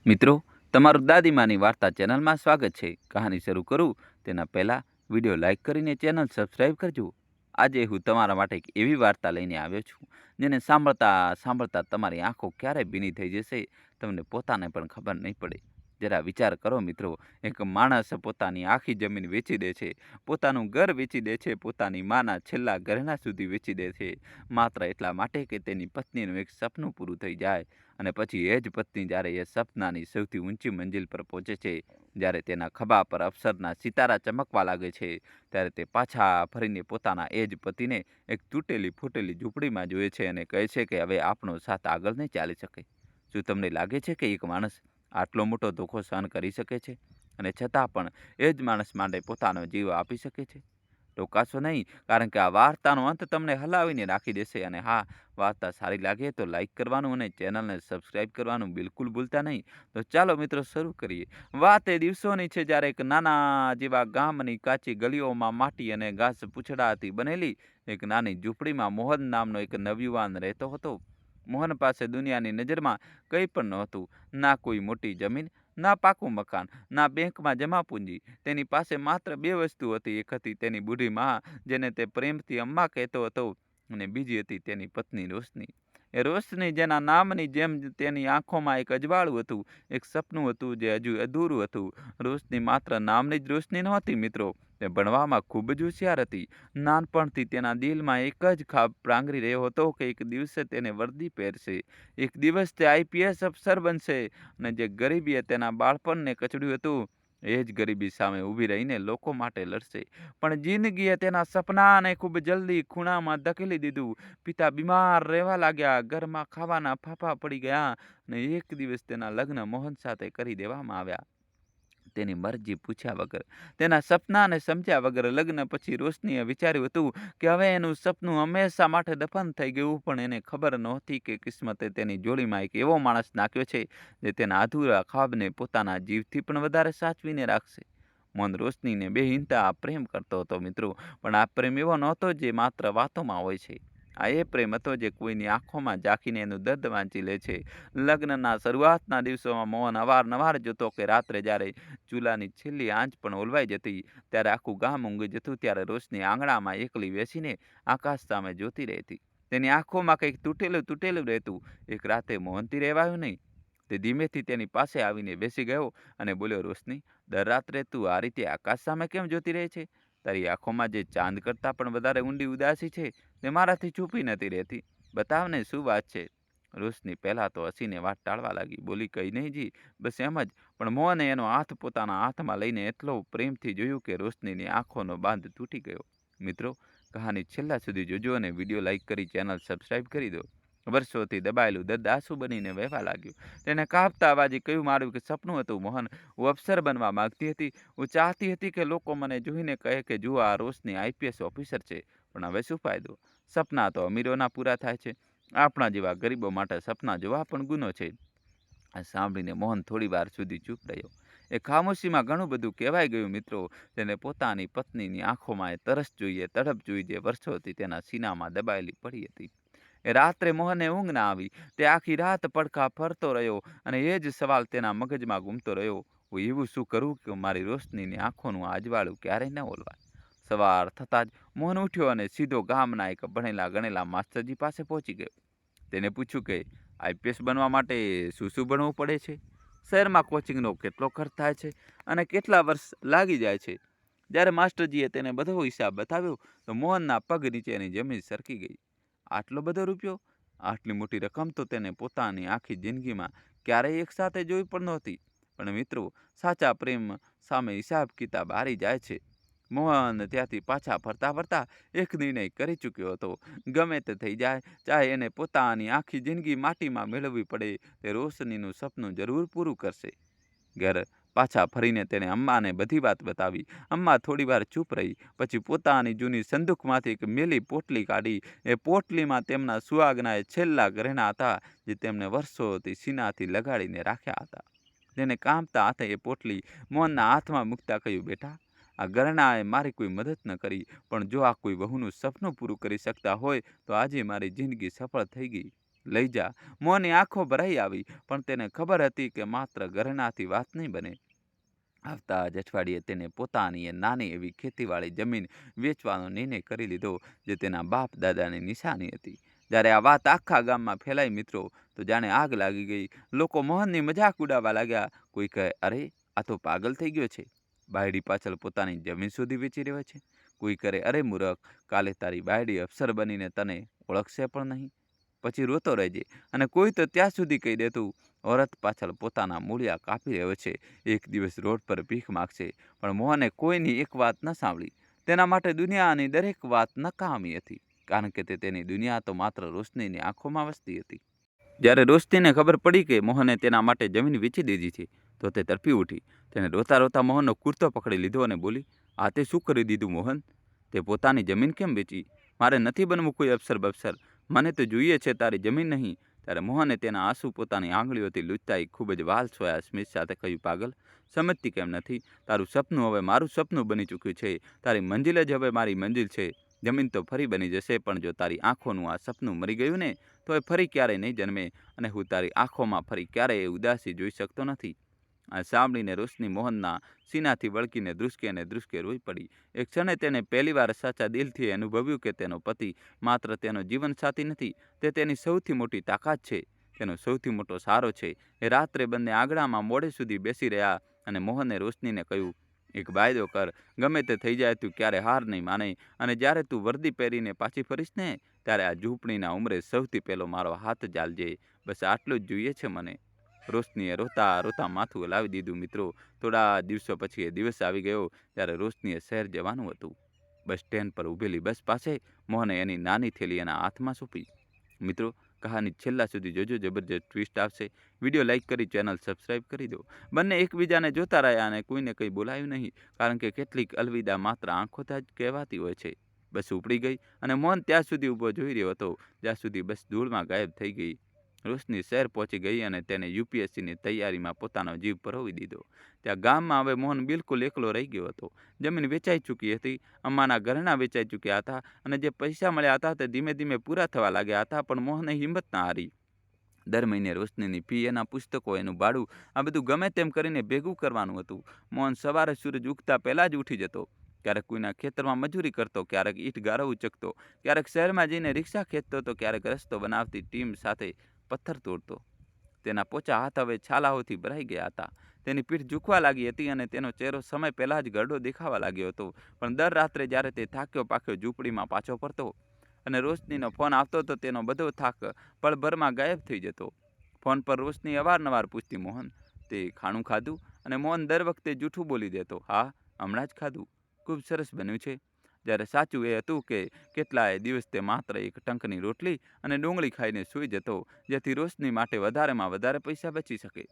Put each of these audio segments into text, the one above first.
મિત્રો, તમારું દાદીમાની વાર્તા ચેનલમાં સ્વાગત છે. કહાની શરૂ કરું તેના પહેલાં વિડીયો લાઇક કરીને ચેનલ સબસ્ક્રાઈબ કરજો. આજે હું તમારા માટે એક એવી વાર્તા લઈને આવ્યો છું જેને સાંભળતા સાંભળતા તમારી આંખો ક્યારે ભીની થઈ જશે તમને પોતાને પણ ખબર નહીં પડે. જરા વિચાર કરો મિત્રો, એક માણસ પોતાની આખી જમીન વેચી દે છે, પોતાનું ઘર વેચી દે છે, પોતાની માના છેલ્લા ઘરેણા સુધી વેચી દે છે, માત્ર એટલા માટે કે તેની પત્નીનું એક સપનું પૂરું થઈ જાય. અને પછી એ જ પત્ની જ્યારે એ સપનાની સૌથી ઊંચી મંજિલ પર પહોંચે છે, જ્યારે તેના ખભા પર અવસરના સિતારા ચમકવા લાગે છે, ત્યારે તે પાછા ફરીને પોતાના એ જ પતિને એક તૂટેલી ફૂટેલી ઝૂંપડીમાં જુએ છે અને કહે છે કે હવે આપણો સાથ આગળ નહીં ચાલી શકે. શું તમને લાગે છે કે એક માણસ આટલો મોટો ધોખો સહન કરી શકે છે અને છતાં પણ એ જ માણસ માટે પોતાનો જીવ આપી શકે છે? ટોકાશો નહીં, કારણ કે આ વાર્તાનો અંત તમને હલાવીને રાખી દેશે. અને હા, વાર્તા સારી લાગે તો લાઇક કરવાનું અને ચેનલને સબસ્ક્રાઈબ કરવાનું બિલકુલ ભૂલતા નહીં. તો ચાલો મિત્રો શરૂ કરીએ. વાત એ દિવસોની છે જ્યારે એક નાના જેવા ગામની કાચી ગલીઓમાં માટી અને ઘાસ પૂંછડાથી બનેલી એક નાની ઝૂંપડીમાં મોહન નામનો એક નવયુવાન રહેતો હતો. મોહન પાસે દુનિયાની નજરમાં કંઈ પણ નહોતું. ના કોઈ મોટી જમીન, ના પાકું મકાન, ના બેંકમાં જમા પૂંજી. તેની પાસે માત્ર બે વસ્તુ હતી. એક હતી તેની બુઢી મા, જેને તે પ્રેમથી અમ્મા કહેતો હતો, અને બીજી હતી તેની પત્ની રોશની. એ રોશની જેના નામની જેમ તેની આંખોમાં એક અજવાળું હતું, એક સપનું હતું જે હજુ અધૂરું હતું. રોશની માત્ર નામની જ રોશની નહોતી મિત્રો, તે ભણવામાં ખૂબ જ હોશિયાર હતી. નાનપણથી તેના દિલમાં એક જ ખાબ પ્રાંગરી રહ્યો હતો કે એક દિવસે તેને વર્દી પહેરશે, એક દિવસ તે આઈપીએસ અફસર બનશે, અને જે ગરીબીએ તેના બાળપણને કચડ્યું હતું એ જ ગરીબી સામે ઊભી રહીને લોકો માટે લડશે. પણ જિંદગીએ તેના સપનાને ખૂબ જલ્દી ખૂણામાં ધકેલી દીધું. પિતા બીમાર રહેવા લાગ્યા, ઘરમાં ખાવાના ફાંફા પડી ગયા, અને એક દિવસ તેના લગ્ન મોહન સાથે કરી દેવામાં આવ્યા. તેની મરજી પૂછ્યા વગર, તેના સપનાને સમજ્યા વગર. લગ્ન પછી રોશનીએ વિચાર્યું હતું કે હવે એનું સપનું હંમેશા માટે દફન થઈ ગયું, પણ એને ખબર નહોતી કે કિસ્મતે તેની જોડીમાં એક એવો માણસ નાખ્યો છે જે તેના અધૂરા ખ્વાબને પોતાના જીવથી પણ વધારે સાચવીને રાખશે. મોહન રોશનીને બેહિંતા પ્રેમ કરતો હતો મિત્રો, પણ આ પ્રેમ એવો નહોતો જે માત્ર વાતોમાં હોય છે. આ એ પ્રેમ હતો જે કોઈની આંખોમાં ઝાંખીને એનું દર્દ વાંચી લે છે. લગ્નના શરૂઆતના દિવસોમાં મોહન અવારનવાર જોતો કે રાત્રે જ્યારે ચૂલાની છેલ્લી આંચ પણ ઓલવાઈ જતી, ત્યારે આખું ગામ ઊંઘી જતું, ત્યારે રોશની આંગણામાં એકલી બેસીને આકાશ સામે જોતી રહેતી. તેની આંખોમાં કંઈક તૂટેલું તૂટેલું રહેતું. એક રાતે મોહનથી રહેવાયું નહીં. તે ધીમેથી તેની પાસે આવીને બેસી ગયો અને બોલ્યો, રોશની, દર રાત્રે તું આ રીતે આકાશ સામે કેમ જોતી રહે છે? તારી આંખોમાં જે ચાંદ કરતાં પણ વધારે ઊંડી ઉદાસી છે તે મારાથી છુપી નથી રહેતી. બતાવને, શું વાત છે? રોશની પહેલાં તો હસીને વાત ટાળવા લાગી. બોલી, કંઈ નહીં જી, બસ એમ જ. પણ મોહને એનો હાથ પોતાના હાથમાં લઈને એટલો પ્રેમથી જોયું કે રોશનીની આંખોનો બાંધ તૂટી ગયો. મિત્રો, કહાની છેલ્લા સુધી જોજો અને વિડીયો લાઇક કરી ચેનલ સબસ્ક્રાઈબ કરી દો. વર્ષોથી દબાયેલું દર્દ આંસુ બનીને વહેવા લાગ્યું. તેને કાપતા અવાજે કહ્યું, મારું એક સપનું હતું મોહન. હું અફસર બનવા માંગતી હતી. હું ચાહતી હતી કે લોકો મને જોઈને કહે કે જુઓ, આ રોશની આઈપીએસ ઓફિસર છે. પણ હવે શું ફાયદો? સપના તો અમીરોના પૂરા થાય છે. આપણા જેવા ગરીબો માટે સપના જોવા પણ ગુનો છે. આ સાંભળીને મોહન થોડી વાર સુધી ચૂપ રહ્યો. એ ખામોશીમાં ઘણું બધું કહેવાઈ ગયું મિત્રો. તેને પોતાની પત્નીની આંખોમાં એ તરસ જોઈએ, તડપ જોઈ જે વર્ષોથી તેના સીનામાં દબાયેલી પડી હતી. એ રાત્રે મોહનને ઊંઘ ના આવી. તે આખી રાત પડખા ફરતો રહ્યો અને એ જ સવાલ તેના મગજમાં ઘૂમતો રહ્યો, હું એવું શું કરું કે મારી રોશનીની આંખોનું આ અજવાળું ક્યારેય ન ઓલવાય? સવાર થતાં જ મોહન ઉઠ્યો અને સીધો ગામના એક ભણેલા ગણેલા માસ્ટરજી પાસે પહોંચી ગયો. તેને પૂછ્યું કે આઈપીએસ બનવા માટે શું શું ભણવું પડે છે? શહેરમાં કોચિંગનો કેટલો ખર્ચ થાય છે અને કેટલા વર્ષ લાગી જાય છે? જ્યારે માસ્ટરજીએ તેને બધો હિસાબ બતાવ્યો તો મોહનના પગ નીચેની જમીન સરકી ગઈ. આટલો બધો રૂપિયો? આટલી મોટી રકમ તો તેને પોતાની આખી જિંદગીમાં ક્યારેય એકસાથે જોઈ પણ નહોતી. પણ મિત્રો, સાચા પ્રેમ સામે હિસાબ કિતાબ હારી જાય છે. મોહન ત્યાંથી પાછા ફરતા ફરતા એક નિર્ણય કરી ચૂક્યો હતો. ગમે તે થઈ જાય, ચાહે એને પોતાની આખી જિંદગી માટીમાં મેળવવી પડે, તે રોશનીનું સપનું જરૂર પૂરું કરશે. ઘર પાછા ફરીને તેને અમ્માને બધી વાત બતાવી. અમ્મા થોડી વાર ચૂપ રહી. પછી પોતાની જૂની સંદૂકમાંથી એક મેલી પોટલી કાઢી. એ પોટલીમાં તેમના સુહાગના એ છેલ્લા ઘરેણાં હતા જે તેમને વર્ષોથી સીનાથી લગાડીને રાખ્યા હતા. તેને કાંપતા હાથે એ પોટલી મોહનના હાથમાં મૂકતા કહ્યું, બેટા, આ ઘરેણાએ મારી કોઈ મદદ ન કરી, પણ જો આ કોઈ વહુનું સપનું પૂરું કરી શકતા હોય તો આજે મારી જિંદગી સફળ થઈ ગઈ. લઈ જા. મોહનની આંખો ભરાઈ આવી, પણ તેને ખબર હતી કે માત્ર ઘરેણાથી વાત નહીં બને. આવતા જ અઠવાડિયે તેને પોતાની એ નાની એવી ખેતીવાળી જમીન વેચવાનો નિર્ણય કરી લીધો, જે તેના બાપ દાદાની નિશાની હતી. જ્યારે આ વાત આખા ગામમાં ફેલાઈ મિત્રો, તો જાણે આગ લાગી ગઈ. લોકો મોહનની મજાક ઉડાવવા લાગ્યા. કોઈ કહે, અરે આ તો પાગલ થઈ ગયો છે, બાયડી પાછળ પોતાની જમીન સુધી વેચી રહ્યો છે. કોઈ કરે, અરે મૂરખ, કાલે તારી બાયડી અફસર બનીને તને ઓળખશે પણ નહીં, પછી રોતો રહેજે. અને કોઈ તો ત્યાં સુધી કહી દેતું, औरत પાછળ પોતાના મૂળિયા કાપી રહ્યો છે, એક દિવસ રોડ પર ભીખ માગશે. પણ મોહને કોઈની એક વાત ન સાંભળી. તેના માટે દુનિયાની દરેક વાત નકામી હતી, કારણ કે તેની દુનિયા તો માત્ર રોશનીની આંખોમાં વસતી હતી. જ્યારે રોશનીને ખબર પડી કે મોહને તેના માટે જમીન વેચી દીધી છે, તો તે તડપી ઉઠી. તેને રોતા રોતા મોહનનો કુર્તો પકડી લીધો અને બોલી, આ તે શું કરી દીધું મોહન? તે પોતાની જમીન કેમ વેચી? મારે નથી બનવું કોઈ અફસર બફસર, મને તો જોઈએ છે તારી જમીન નહીં. ત્યારે મોહને તેના આંસુ પોતાની આંગળીઓથી લૂંટાઈ ખૂબ જ વાલછોયા સ્મિત સાથે કહ્યું, પાગલ, સમજતી કેમ નથી? તારું સપનું હવે મારું સપનું બની ચૂક્યું છે. તારી મંજિલ જ હવે મારી મંજિલ છે. જમીન તો ફરી બની જશે, પણ જો તારી આંખોનું આ સપનું મરી ગયું ને, તો એ ફરી ક્યારેય નહીં જન્મે, અને હું તારી આંખોમાં ફરી ક્યારેય ઉદાસી જોઈ શકતો નથી. આ સાંભળીને રોશની મોહનના સીનાથી વળગીને ધ્રુસકે રોઈ પડી. એક ક્ષણે તેને પહેલીવાર સાચા દિલથી અનુભવ્યું કે તેનો પતિ માત્ર તેનો જીવનસાથી નથી, તે તેની સૌથી મોટી તાકાત છે, તેનો સૌથી મોટો સહારો છે. એ રાત્રે બંને આંગણામાં મોડે સુધી બેસી રહ્યા, અને મોહને રોશનીને કહ્યું, એક વાયદો કર, ગમે તે થઈ જાય તું ક્યારે હાર નહીં માને, અને જ્યારે તું વર્દી પહેરીને પાછી ફરીશ ને, ત્યારે આ ઝૂંપડીના ઉંબરે સૌથી પહેલો મારો હાથ ઝાલજે. બસ આટલું જ જોઈએ છે મને. રોશનીએ રોતા રોતા માથું હલાવી દીધું. મિત્રો, થોડા દિવસો પછી એ દિવસ આવી ગયો જ્યારે રોશનીએ શહેર જવાનું હતું. બસ સ્ટેન્ડ પર ઊભેલી બસ પાસે મોહને એની નાની થેલી એના હાથમાં સોંપી. મિત્રો, કહાની છેલ્લા સુધી જોજો, જબરજસ્ત ટ્વિસ્ટ આવશે. વિડીયો લાઇક કરી ચેનલ સબસ્ક્રાઈબ કરી દો. બંને એકબીજાને જોતા રહ્યા અને કોઈને કંઈ બોલાયું નહીં, કારણ કે કેટલીક અલવિદા માત્ર આંખોથી જ કહેવાતી હોય છે. બસ ઉપડી ગઈ અને મોહન ત્યાં સુધી ઊભો જોઈ રહ્યો હતો જ્યાં સુધી બસ ધૂળમાં ગાયબ થઈ ગઈ. રોશની શહેર પહોંચી ગઈ અને તેને યુપીએસસીની તૈયારીમાં પોતાનો જીવ પરોવી દીધો. ત્યાં ગામમાં હવે મોહન બિલકુલ એકલો રહી ગયો હતો. જમીન વેચાઈ ચૂકી હતી, અમ્માના ઘરેણાં વેચાઈ ચૂક્યા હતા, અને જે પૈસા મળ્યા હતા તે ધીમે ધીમે પૂરા થવા લાગ્યા હતા. પણ મોહને હિંમત ના હારી. દર મહિને રોશનીની ફી, એના પુસ્તકો, એનું ભાડું, આ બધું ગમે તેમ કરીને ભેગું કરવાનું હતું. મોહન સવારે સૂરજ ઉગતા પહેલાં જ ઉઠી જતો. ક્યારેક કોઈના ખેતરમાં મજૂરી કરતો, ક્યારેક ઈંટ ગારો ઉચકતો, ક્યારેક શહેરમાં જઈને રિક્ષા ખેંચતો, તો ક્યારેક રસ્તો બનાવતી ટીમ સાથે પથ્થર તોડતો. તેના પોચા હાથ હવે છાલાઓથી ભરાઈ ગયા હતા. તેની પીઠ ઝૂકવા લાગી હતી અને તેનો ચહેરો સમય પહેલાં જ ગરડો દેખાવા લાગ્યો હતો. પણ દર રાત્રે જ્યારે તે થાક્યો પાક્યો ઝૂંપડીમાં પાછો ફરતો અને રોશનીનો ફોન આવતો તો તેનો બધો થાક પળભરમાં ગાયબ થઈ જતો. ફોન પર રોશની અવારનવાર પૂછતી, મોહન, તે ખાણું ખાધું? અને મોહન દર વખતે જૂઠું બોલી દેતો, હા, હમણાં જ ખાધું, ખૂબ સરસ બન્યું છે. જ્યારે સાચું એ હતું કે કેટલાય દિવસ તે માત્ર એક ટંકની રોટલી અને ડુંગળી ખાઈને સૂઈ જતો, જેથી રોશની માટે વધારેમાં વધારે પૈસા બચી શકે.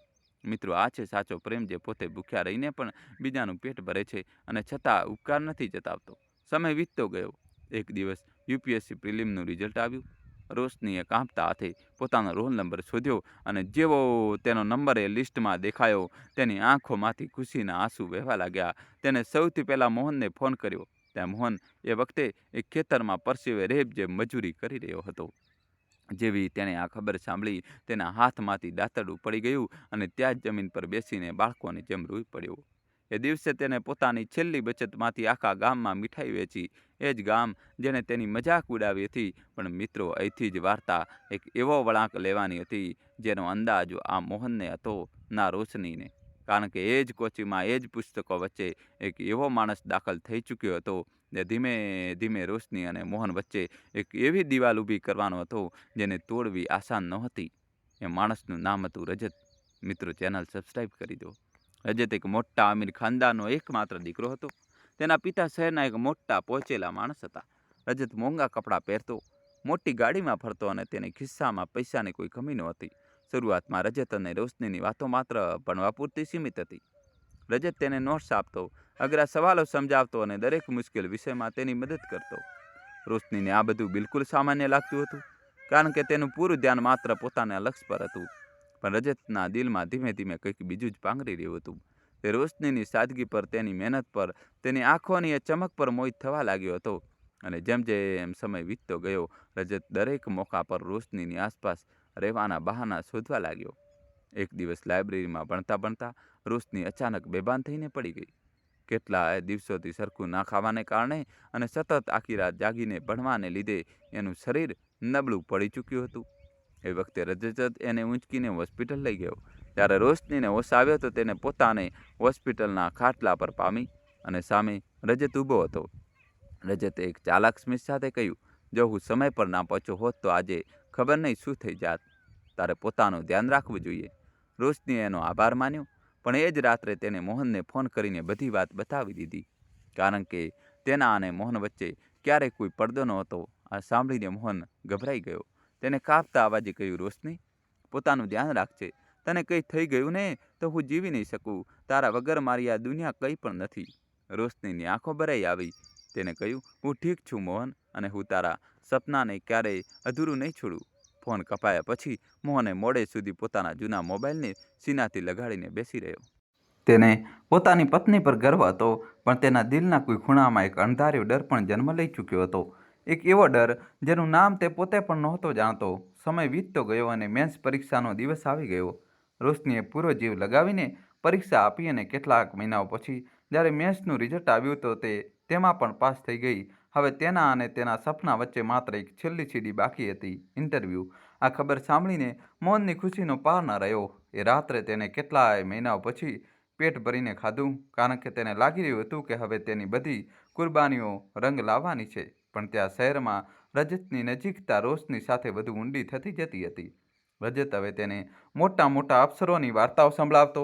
મિત્રો, આ છે સાચો પ્રેમ, જે પોતે ભૂખ્યા રહીને પણ બીજાનું પેટ ભરે છે અને છતાં ઉપકાર નથી જતાવતો. સમય વીતતો ગયો. એક દિવસ યુપીએસસી પ્રિલિમનું રિઝલ્ટ આવ્યું. રોશનીએ કાંપતા હાથે પોતાનો રોલ નંબર શોધ્યો, અને જેવો તેનો નંબર એ લિસ્ટમાં દેખાયો, તેની આંખોમાંથી ખુશીના આંસુ વહેવા લાગ્યા. તેને સૌથી પહેલાં મોહનને ફોન કર્યો. ત્યાં મોહન એ વખતે એક ખેતરમાં પરસેવે રેબ જેમ મજૂરી કરી રહ્યો હતો. જેવી તેણે આ ખબર સાંભળી, તેના હાથમાંથી દાંતરડું પડી ગયું અને ત્યાં જ જમીન પર બેસીને બાળકોની જેમ રોઈ પડ્યો. એ દિવસે તેને પોતાની છેલ્લી બચતમાંથી આખા ગામમાં મીઠાઈ વેચી. એ જ ગામ જેણે તેની મજાક ઉડાવી હતી. પણ મિત્રો, અહીંથી જ વાર્તા એક એવો વળાંક લેવાની હતી જેનો અંદાજ આ મોહનને હતો, ના રોશનીને. કારણ કે એ જ કોચીમાં, એ જ પુસ્તકો વચ્ચે એક એવો માણસ દાખલ થઈ ચૂક્યો હતો, જે ધીમે ધીમે રોશની અને મોહન વચ્ચે એક એવી દિવાલ ઊભી કરવાનો હતો જેને તોડવી આસાન નહોતી. એ માણસનું નામ હતું રજત. મિત્રો, ચેનલ સબસ્ક્રાઈબ કરી દો. રજત એક મોટા અમીર ખાનદાનનો એકમાત્ર દીકરો હતો. તેના પિતા શહેરના એક મોટા પહોંચેલા માણસ હતા. રજત મોંઘા કપડાં પહેરતો, મોટી ગાડીમાં ફરતો, અને તેની ખિસ્સામાં પૈસાની કોઈ કમી નહોતી. શરૂઆતમાં રજત અને રોશનીની વાતો માત્ર ભણવા પૂરતી સીમિત હતી. રજત તેને નોટ્સ આપતો, અઘરા સવાલો સમજાવતો અને દરેક મુશ્કેલ વિષયમાં તેની મદદ કરતો. રોશનીને આ બધું બિલકુલ સામાન્ય લાગતું હતું, કારણ કે તેનું પૂરું ધ્યાન માત્ર પોતાના લક્ષ્ય પર હતું. પણ રજતના દિલમાં ધીમે ધીમે કંઈક બીજું જ પાંગરી રહ્યું હતું. તે રોશનીની સાદગી પર, તેની મહેનત પર, તેની આંખોની એ ચમક પર મોહિત થવા લાગ્યો હતો. અને જેમ જેમ સમય વીતતો ગયો, રજત દરેક મોકા પર રોશનીની આસપાસ રહેવાના બહાના શોધવા લાગ્યો. એક દિવસ લાઇબ્રેરીમાં ભણતા ભણતા રોશની અચાનક બેભાન થઈને પડી ગઈ. કેટલાય દિવસોથી સરખું ના ખાવાને કારણે અને સતત આખી રાત જાગીને ભણવાને લીધે એનું શરીર નબળું પડી ચૂક્યું હતું. એ વખતે રજત એને ઊંચકીને હોસ્પિટલ લઈ ગયો. જ્યારે રોશનીને હોશ આવ્યો તો તેને પોતાને હોસ્પિટલના ખાટલા પર પામી અને સામે રજત ઊભો હતો. રજતે એક ચાલાક સ્મિત સાથે કહ્યું, જો હું સમય પર ના પહોંચ્યો હોત તો આજે ખબર નહીં શું થઈ જાત. તારે પોતાનું ધ્યાન રાખવું જોઈએ. રોશનીએ એનો આભાર માન્યો, પણ એ જ રાત્રે તેને મોહનને ફોન કરીને બધી વાત બતાવી દીધી. કારણ કે તેના અને મોહન વચ્ચે ક્યારેય કોઈ પડદો નહોતો. આ સાંભળીને મોહન ગભરાઈ ગયો. તેને કાપતા અવાજે કહ્યું, રોશની, પોતાનું ધ્યાન રાખજે. તને કંઈ થઈ ગયું ને તો હું જીવી નહીં શકું. તારા વગર મારી આ દુનિયા કંઈ પણ નથી. રોશનીની આંખો ભરાઈ આવી. તેને કહ્યું, હું ઠીક છું મોહન, અને હું તારા સપનાને ક્યારેય અધૂરું નહીં છોડું. ફોન કપાયા પછી મોહને મોડે સુધી પોતાના જૂના મોબાઈલને સીનાથી લગાડીને બેસી રહ્યો. તેને પોતાની પત્ની પર ગર્વ હતો, પણ તેના દિલના કોઈ ખૂણામાં એક અણધાર્યો ડર પણ જન્મ લઈ ચૂક્યો હતો. એક એવો ડર જેનું નામ તે પોતે પણ નહોતો જાણતો. સમય વીતતો ગયો અને મેન્સ પરીક્ષાનો દિવસ આવી ગયો. રોશનીએ પૂરો જીવ લગાવીને પરીક્ષા આપી અને કેટલાક મહિનાઓ પછી જ્યારે મેન્સનું રિઝલ્ટ આવ્યું તો તે તેમાં પણ પાસ થઈ ગઈ. હવે તેના અને તેના સપના વચ્ચે માત્ર એક છેલ્લી સીડી બાકી હતી, ઇન્ટરવ્યૂ. આ ખબર સાંભળીને મોહનની ખુશીનો પાર ન રહ્યો. એ રાત્રે તેને કેટલાય મહિનાઓ પછી પેટ ભરીને ખાધું, કારણ કે તેને લાગી રહ્યું હતું કે હવે તેની બધી કુરબાનીઓ રંગ લાવવાની છે. પણ ત્યાં શહેરમાં રજતની નજીકતા રોશની સાથે વધુ ઊંડી થતી જતી હતી. રજત હવે તેને મોટા મોટા અફસરોની વાર્તાઓ સંભળાવતો,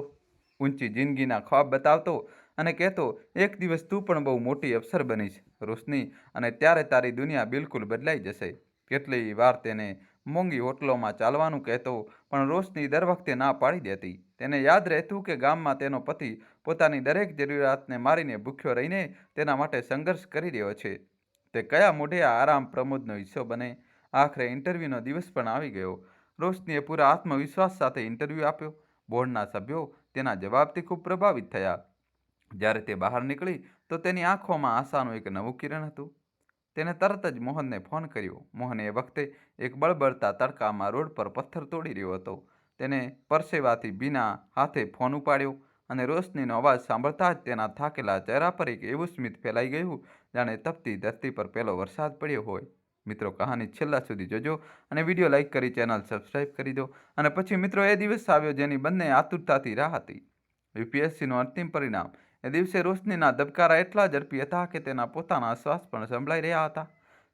ઊંચી જિંદગીના ખ્વાબ બતાવતો અને કહેતો, એક દિવસ તું પણ બહુ મોટી અફસર બનીશ રોશની, અને ત્યારે તારી દુનિયા બિલકુલ બદલાઈ જશે. કેટલી વાર તેને મોંઘી હોટલોમાં ચાલવાનું કહેતો, પણ રોશની દર વખતે ના પાડી દેતી. તેને યાદ રહેતું કે ગામમાં તેનો પતિ પોતાની દરેક જરૂરિયાતને મારીને ભૂખ્યો રહીને તેના માટે સંઘર્ષ કરી રહ્યો છે. તે કયા મોઢે આ આરામ પ્રમોદનો હિસ્સો બને. આખરે ઇન્ટરવ્યૂનો દિવસ પણ આવી ગયો. રોશનીએ પૂરા આત્મવિશ્વાસ સાથે ઇન્ટરવ્યૂ આપ્યો. બોર્ડના સભ્યો તેના જવાબથી ખૂબ પ્રભાવિત થયા. જ્યારે તે બહાર નીકળી તો તેની આંખોમાં આશાનું એક નવું કિરણ હતું. તેને તરત જ મોહનને ફોન કર્યો. મોહન એ વખતે એક બળબળતા તડકામાં રોડ પર પથ્થર તોડી રહ્યો હતો. તેને પરસેવાથી ભીના હાથે ફોન ઉપાડ્યો અને રોશનીનો અવાજ સાંભળતા જ તેના થાકેલા ચહેરા પર એક એવું સ્મિત ફેલાઈ ગયું જાણે તપતી ધરતી પર પહેલો વરસાદ પડ્યો હોય. મિત્રો, કહાની છેલ્લા સુધી જોજો અને વિડીયો લાઇક કરી ચેનલ સબસ્ક્રાઈબ કરી દો. અને પછી મિત્રો, એ દિવસ આવ્યો જેની બંને આતુરતાથી રાહ હતી. યુપીએસસીનું અંતિમ પરિણામ. એ દિવસે રોશનીના ધબકારા એટલા ઝડપી હતા કે તેના પોતાના શ્વાસ પણ સંભળાઈ રહ્યા હતા.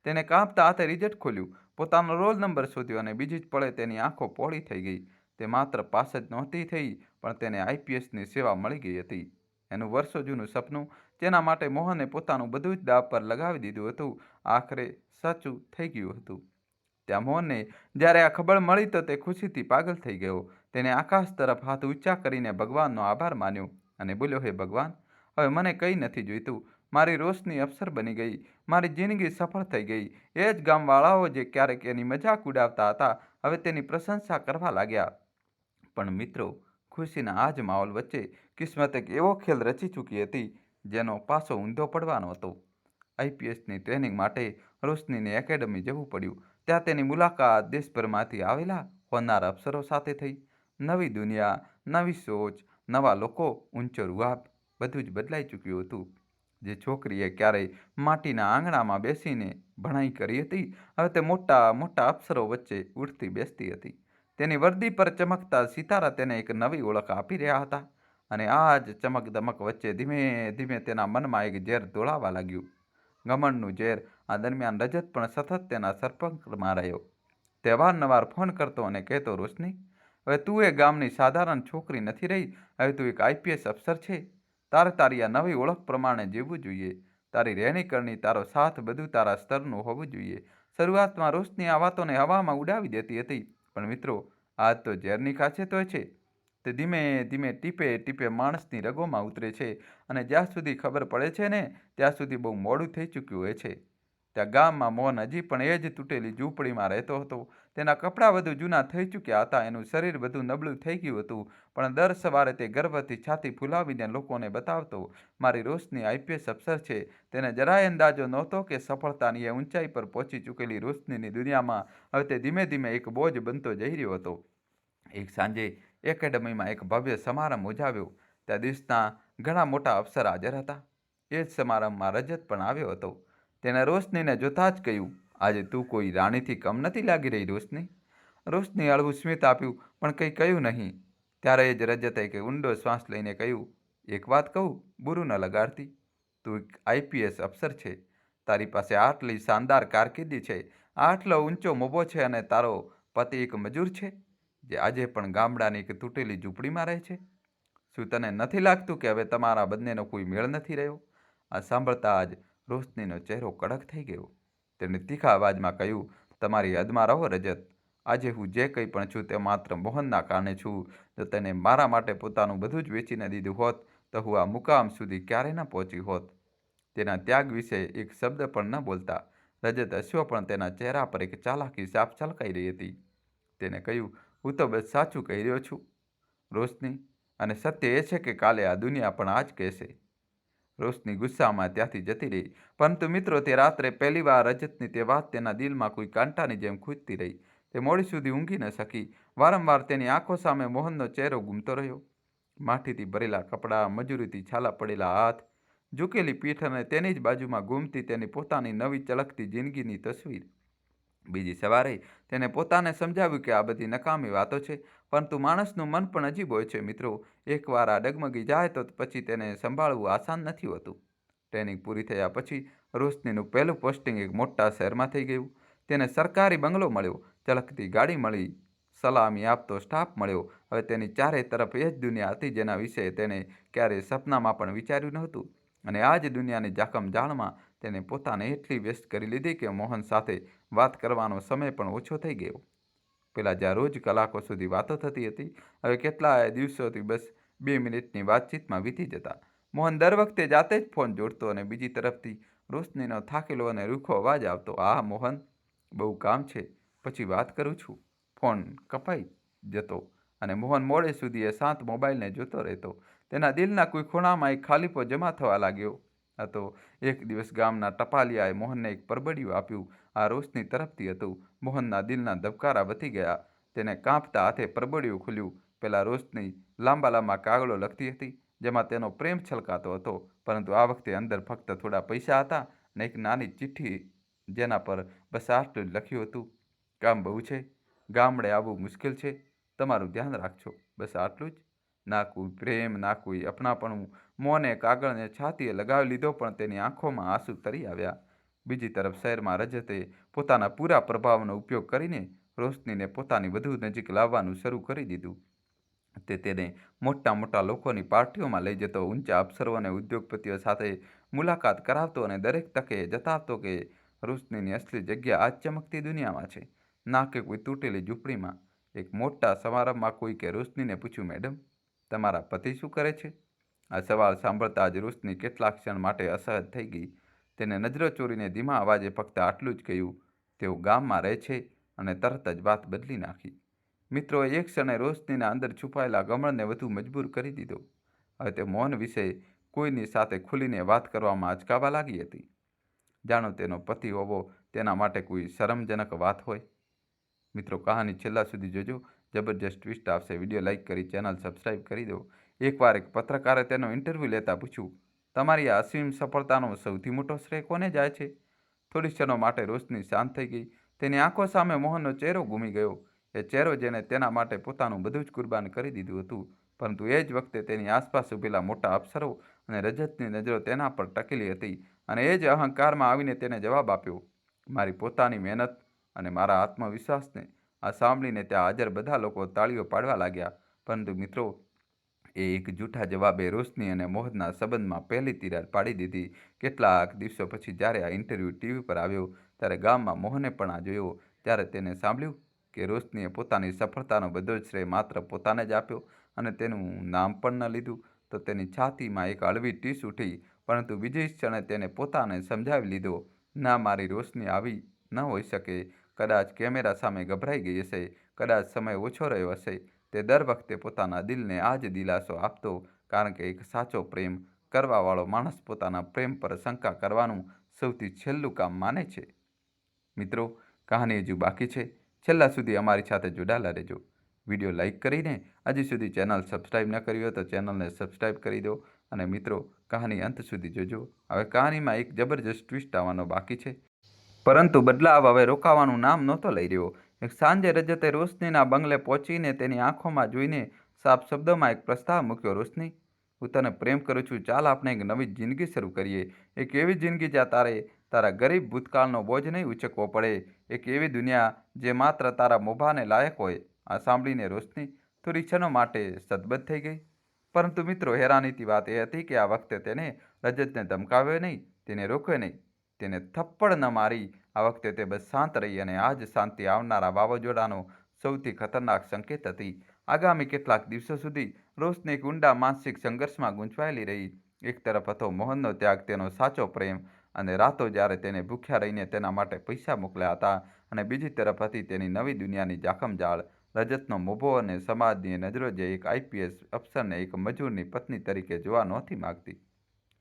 તેને કાંપતા હાથે રિઝલ્ટ ખોલ્યું, પોતાનો રોલ નંબર શોધ્યો અને બીજી જ પળે તેની આંખો પહોળી થઈ ગઈ. તે માત્ર પાસ જ નહોતી થઈ, પણ તેને આઈપીએસની સેવા મળી ગઈ હતી. એનું વર્ષો જૂનું સપનું, જેના માટે મોહને પોતાનું બધું જ દાવ પર લગાવી દીધું હતું, આખરે સાચું થઈ ગયું હતું. ત્યાં મોહનને જ્યારે આ ખબર મળી તો તે ખુશીથી પાગલ થઈ ગયો. તેને આકાશ તરફ હાથ ઊંચા કરીને ભગવાનનો આભાર માન્યો અને બોલ્યો, હે ભગવાન, હવે મને કંઈ નથી જોઈતું. મારી રોશની અફસર બની ગઈ. મારી જિંદગી સફળ થઈ ગઈ. એ જ ગામવાળાઓ જે ક્યારેક એની મજાક ઉડાવતા હતા, હવે તેની પ્રશંસા કરવા લાગ્યા. પણ મિત્રો, ખુશીના આ જ માહોલ વચ્ચે કિસ્મત એક એવો ખેલ રચી ચૂકી હતી જેનો પાસો ઊંધો પડવાનો હતો. આઈપીએસની ટ્રેનિંગ માટે રોશનીને એકેડમી જવું પડ્યું. ત્યાં તેની મુલાકાત દેશભરમાંથી આવેલા હોનાર અફસરો સાથે થઈ. નવી દુનિયા, નવી સોચ, નવા લોકો, ઊંચો રૂઆબ, બધું જ બદલાઈ ચૂક્યું હતું. જે છોકરીએ ક્યારેય માટીના આંગણામાં બેસીને ભણાઈ કરી હતી, હવે તે મોટા મોટા અફસરો વચ્ચે ઉઠતી બેસતી હતી. તેની વર્દી પર ચમકતા સિતારા તેને એક નવી ઓળખ આપી રહ્યા હતા. અને આ જ ચમકદમક વચ્ચે ધીમે ધીમે તેના મનમાં એક ઝેર દોડાવા લાગ્યું, ઘમંડનું ઝેર. આ દરમિયાન રજત પણ સતત તેના સંપર્કમાં રહ્યો. તે અવારનવાર ફોન કરતો અને કહેતો, રોશની, હવે તું એ ગામની સાધારણ છોકરી નથી રહી, હવે તું એક આઈપીએસ અફસર છે. તારે તારી આ નવી ઓળખ પ્રમાણે જીવવું જોઈએ. તારી રહેણી કરણી, તારો સાથ, બધું તારા સ્તરનું હોવું જોઈએ. શરૂઆતમાં રોશની આ વાતોને હવામાં ઉડાવી દેતી હતી, પણ મિત્રો, આજ તો ઝેરની ખાસિયત હોય છે. તે ધીમે ધીમે ટીપે ટીપે માણસની રગોમાં ઉતરે છે, અને જ્યાં સુધી ખબર પડે છે ને ત્યાં સુધી બહુ મોડું થઈ ચૂક્યું હોય છે. ત્યાં ગામમાં મોહન હજી પણ એ જ તૂટેલી ઝૂંપડીમાં રહેતો હતો. તેના કપડાં વધુ જૂના થઈ ચૂક્યા હતા, એનું શરીર બધું નબળું થઈ ગયું હતું, પણ દર સવારે તે ગર્વથી છાતી ફૂલાવીને લોકોને બતાવતો, મારી રોશની આઈપીએસ અફસર છે. તેને જરાય અંદાજો નહોતો કે સફળતાની એ ઊંચાઈ પર પહોંચી ચૂકેલી રોશનીની દુનિયામાં હવે તે ધીમે ધીમે એક બોજ બનતો જઈ રહ્યો હતો. એક સાંજે એકેડમીમાં એક ભવ્ય સમારંભ યોજાયો. ત્યાં દેશના ઘણા મોટા અફસર હાજર હતા. એ જ સમારંભમાં રજત પણ આવ્યો હતો. તેણે રોશનીને જોતા જ કહ્યું, આજે તું કોઈ રાણીથી કમ નથી લાગી રહી રોશની. રોશની હળવું સ્મિત આપ્યું, પણ કંઈ કહ્યું નહીં. ત્યારે જ રજતે એક ઊંડો શ્વાસ લઈને કહ્યું, એક વાત કહું, બુરું ન લગાડતી. તું એક આઈપીએસ અફસર છે. તારી પાસે આટલી શાનદાર કારકિર્દી છે, આટલો ઊંચો મોભો છે, અને તારો પતિ એક મજૂર છે જે આજે પણ ગામડાની એક તૂટેલી ઝૂંપડીમાં રહે છે. શું તને નથી લાગતું કે હવે તમારા બંનેનો કોઈ મેળ નથી રહ્યો? આ સાંભળતા જ રોશનીનો ચહેરો કડક થઈ ગયો. તેણે તીખા અવાજમાં કહ્યું, તમારી હદમાં રહો રજત. આજે હું જે કંઈ પણ છું તે માત્ર મોહનના કારણે છું. જો તેને મારા માટે પોતાનું બધું જ વેચીને દીધું હોત તો હું આ મુકામ સુધી ક્યારેય ન પહોંચી હોત. તેના ત્યાગ વિશે એક શબ્દ પણ ન બોલતા રજત હસ્યો, પણ તેના ચહેરા પર એક ચાલાકી સાફ છલકાઈ રહી હતી. તેને કહ્યું, હું તો બસ સાચું કહી રહ્યો છું રોશની, અને સત્ય એ છે કે કાલે આ દુનિયા પણ આ જ કહેશે. રોશની ગુસ્સામાં ત્યાંથી જતી રહી. પરંતુ મિત્રો, તે રાત્રે પહેલી વાર રજતની તે વાત તેના દિલમાં કોઈ કાંટાની જેમ ખૂંચતી રહી. તે મોડી સુધી ઊંઘી ન શકી. વારંવાર તેની આંખો સામે મોહનનો ચહેરો ઘૂમતો રહ્યો. માટીથી ભરેલા કપડાં, મજૂરીથી છાલા પડેલા હાથ, ઝૂકેલી પીઠ, અને તેની જ બાજુમાં ઘૂમતી તેની પોતાની નવી ચળકતી જિંદગીની તસવીર. બીજી સવારે તેને પોતાને સમજાવ્યું કે આ બધી નકામી વાતો છે, પરંતુ માણસનું મન પણ અજીબ હોય છે મિત્રો. એકવાર આ ડગમગી જાય તો પછી તેને સંભાળવું આસાન નથી હોતું. ટ્રેનિંગ પૂરી થયા પછી રોશનીનું પહેલું પોસ્ટિંગ એક મોટા શહેરમાં થઈ ગયું. તેને સરકારી બંગલો મળ્યો, ચળકતી ગાડી મળી, સલામી આપતો સ્ટાફ મળ્યો. હવે તેની ચારે તરફ એ જ દુનિયા હતી જેના વિશે તેણે ક્યારેય સપનામાં પણ વિચાર્યું નહોતું. અને આ જ દુનિયાની જાળમાં તેને પોતાને એટલી વ્યસ્ત કરી લીધી કે મોહન સાથે વાત કરવાનો સમય પણ ઓછો થઈ ગયો. પહેલાં જ્યાં રોજ કલાકો સુધી વાતો થતી હતી, હવે કેટલાય દિવસોથી બસ 2 મિનિટની વાતચીતમાં વીતી જતા. મોહન દર વખતે જાતે જ ફોન જોડતો, અને બીજી તરફથી રોશનીનો થાકેલો અને રૂખો અવાજ આવતો, હા મોહન, બહુ કામ છે, પછી વાત કરું છું. ફોન કપાઈ જતો અને મોહન મોડે સુધી એ શાંત મોબાઈલને જોતો રહેતો. તેના દિલના કોઈ ખૂણામાં એક ખાલીપો જમા થવા લાગ્યો હતો. એક દિવસ ગામના ટપાલિયાએ મોહનને એક પરબડિયું આપ્યું. આ રોશની તરફથી હતું. મોહનના દિલના ધબકારા વધી ગયા. તેને કાંપતા હાથે પરબડિયું ખોલ્યું. પહેલાં રોશની લાંબા લાંબા કાગળો લખતી હતી જેમાં તેનો પ્રેમ છલકાતો હતો, પરંતુ આ વખતે અંદર ફક્ત થોડા પૈસા હતા અને એક નાની ચિઠ્ઠી જેના પર બસ આટલું જ લખ્યું હતું, કામ બહુ છે, ગામડે આવવું મુશ્કેલ છે, તમારું ધ્યાન રાખજો. બસ આટલું જ. ના કોઈ પ્રેમ, ના કોઈ અપનાપણું. મોહને કાગળને છાતીએ લગાવી લીધો, પણ તેની આંખોમાં આંસુ તરી આવ્યા. બીજી તરફ શહેરમાં રજતે પોતાના પૂરા પ્રભાવનો ઉપયોગ કરીને રોશનીને પોતાની વધુ નજીક લાવવાનું શરૂ કરી દીધું. તે તેને મોટા મોટા લોકોની પાર્ટીઓમાં લઈ જતો, ઊંચા અફસરો અને ઉદ્યોગપતિઓ સાથે મુલાકાત કરાવતો, અને દરેક તકે જતાવતો કે રોશનીની અસલી જગ્યા આ ચમકતી દુનિયામાં છે, ના કે કોઈ તૂટેલી ઝૂંપડીમાં. એક મોટા સમારંભમાં કોઈકે રોશનીને પૂછ્યું, મેડમ, તમારા પતિ શું કરે છે? આ સવાલ સાંભળતા જ રોશની કેટલાક ક્ષણ માટે અસહજ થઈ ગઈ. તેને નજરો ચોરીને ધીમા અવાજે ફક્ત આટલું જ કહ્યું, તેઓ ગામમાં રહે છે, અને તરત જ વાત બદલી નાખી. મિત્રોએ એક ક્ષણે રોશનીના અંદર છુપાયેલા ગમણને વધુ મજબૂર કરી દીધો. હવે તે મોહન વિશે કોઈની સાથે ખુલીને વાત કરવામાં અચકાવા લાગી હતી. જાણો તેનો પતિ હોવો તેના માટે કોઈ શરમજનક વાત હોય? મિત્રો, કહાની છેલ્લા સુધી જોજો. જબરજસ્ત ટ્વિસ્ટ આવશે. વિડીયો લાઇક કરી ચેનલ સબસ્ક્રાઈબ કરી દો. એકવાર એક પત્રકારે તેનો ઇન્ટરવ્યૂ લેતા પૂછ્યું, તમારી આ અસીમ સફળતાનો સૌથી મોટો શ્રેય કોને જાય છે? થોડી ક્ષણો માટે રોશની શાંત થઈ ગઈ. તેની આંખો સામે મોહનનો ચહેરો ઘૂમી ગયો. એ ચહેરો જેને તેના માટે પોતાનું બધું જ કુરબાન કરી દીધું હતું. પરંતુ એ જ વખતે તેની આસપાસ ઊભેલા મોટા અફસરો અને રજતની નજરો તેના પર ટકેલી હતી. અને એ જ અહંકારમાં આવીને તેને જવાબ આપ્યો, મારી પોતાની મહેનત અને મારા આત્મવિશ્વાસને. આ સાંભળીને ત્યાં હાજર બધા લોકો તાળીઓ પાડવા લાગ્યા. પરંતુ મિત્રો, એ એક જૂઠા જવાબે રોશની અને મોહનના સંબંધમાં પહેલી તિરાડ પાડી દીધી. કેટલાક દિવસો પછી જ્યારે આ ઇન્ટરવ્યૂ ટીવી પર આવ્યો, ત્યારે ગામમાં મોહને પણ આ જોયો. ત્યારે તેને સાંભળ્યું કે રોશનીએ પોતાની સફળતાનો બધો જ શ્રેય માત્ર પોતાને જ આપ્યો, અને તેનું નામ પણ ન લીધું. તો તેની છાતીમાં એક હળવી ટીસ ઉઠી, પરંતુ બીજી ક્ષણે તેને પોતાને સમજાવી લીધો ના, મારી રોશની આવી ન હોઈ શકે. કદાચ કેમેરા સામે ગભરાઈ ગઈ હશે, કદાચ સમય ઓછો રહ્યો હશે. તે દર વખતે પોતાના દિલને આ જ દિલાસો આપતો, કારણ કે એક સાચો પ્રેમ કરવાવાળો માણસ પોતાના પ્રેમ પર શંકા કરવાનું સૌથી છેલ્લું કામ માને છે. મિત્રો, કહાની હજુ બાકી છે. છેલ્લા સુધી અમારી સાથે જોડાયેલા રહેજો. વિડીયો લાઇક કરીને હજી સુધી ચેનલ સબસ્ક્રાઈબ ન કરી હોય તો ચેનલને સબસ્ક્રાઈબ કરી દો. અને મિત્રો, કહાની અંત સુધી જોજો. હવે કહાનીમાં એક જબરજસ્ત ટ્વિસ્ટ આવવાનો બાકી છે. પરંતુ બદલાવ હવે રોકાવાનું નામ નહોતો લઈ રહ્યો. એક સાંજે રજતે રોશનીના બંગલે પહોંચીને તેની આંખોમાં જોઈને સાફ શબ્દોમાં એક પ્રસ્તાવ મૂક્યો. રોશની, હું તને પ્રેમ કરું છું. ચાલ આપણે એક નવી જિંદગી શરૂ કરીએ. એક એવી જિંદગી જ્યાં તારે તારા ગરીબ ભૂતકાળનો બોજ નહીં ઉચકવો પડે. એક એવી દુનિયા જે માત્ર તારા મોભાને લાયક હોય. આ સાંભળીને રોશની થોડી ક્ષણો માટે સતબદ્ધ થઈ ગઈ. પરંતુ મિત્રો, હેરાનીની વાત એ હતી કે આ વખતે તેને રજતને ધમકાવ્યો નહીં, તેને રોક્યો નહીં, તેને થપ્પડ ન મારી. આ વખતે તે બસ શાંત રહી, અને આ જ શાંતિ આવનારા વાવાઝોડાનો સૌથી ખતરનાક સંકેત હતી. આગામી કેટલાક દિવસો સુધી રોશની એક ઊંડા માનસિક સંઘર્ષમાં ગૂંચવાયેલી રહી. એક તરફ હતો મોહનનો ત્યાગ, તેનો સાચો પ્રેમ, અને રાતો જ્યારે તેને ભૂખ્યા રહીને તેના માટે પૈસા મોકલ્યા હતા. અને બીજી તરફ હતી તેની નવી દુનિયાની જાખમજાળ, રજતનો મોભો અને સમાજની નજરો જે એક આઈપીએસ અફસરને એક મજૂરની પત્ની તરીકે જોવા નહોતી માગતી.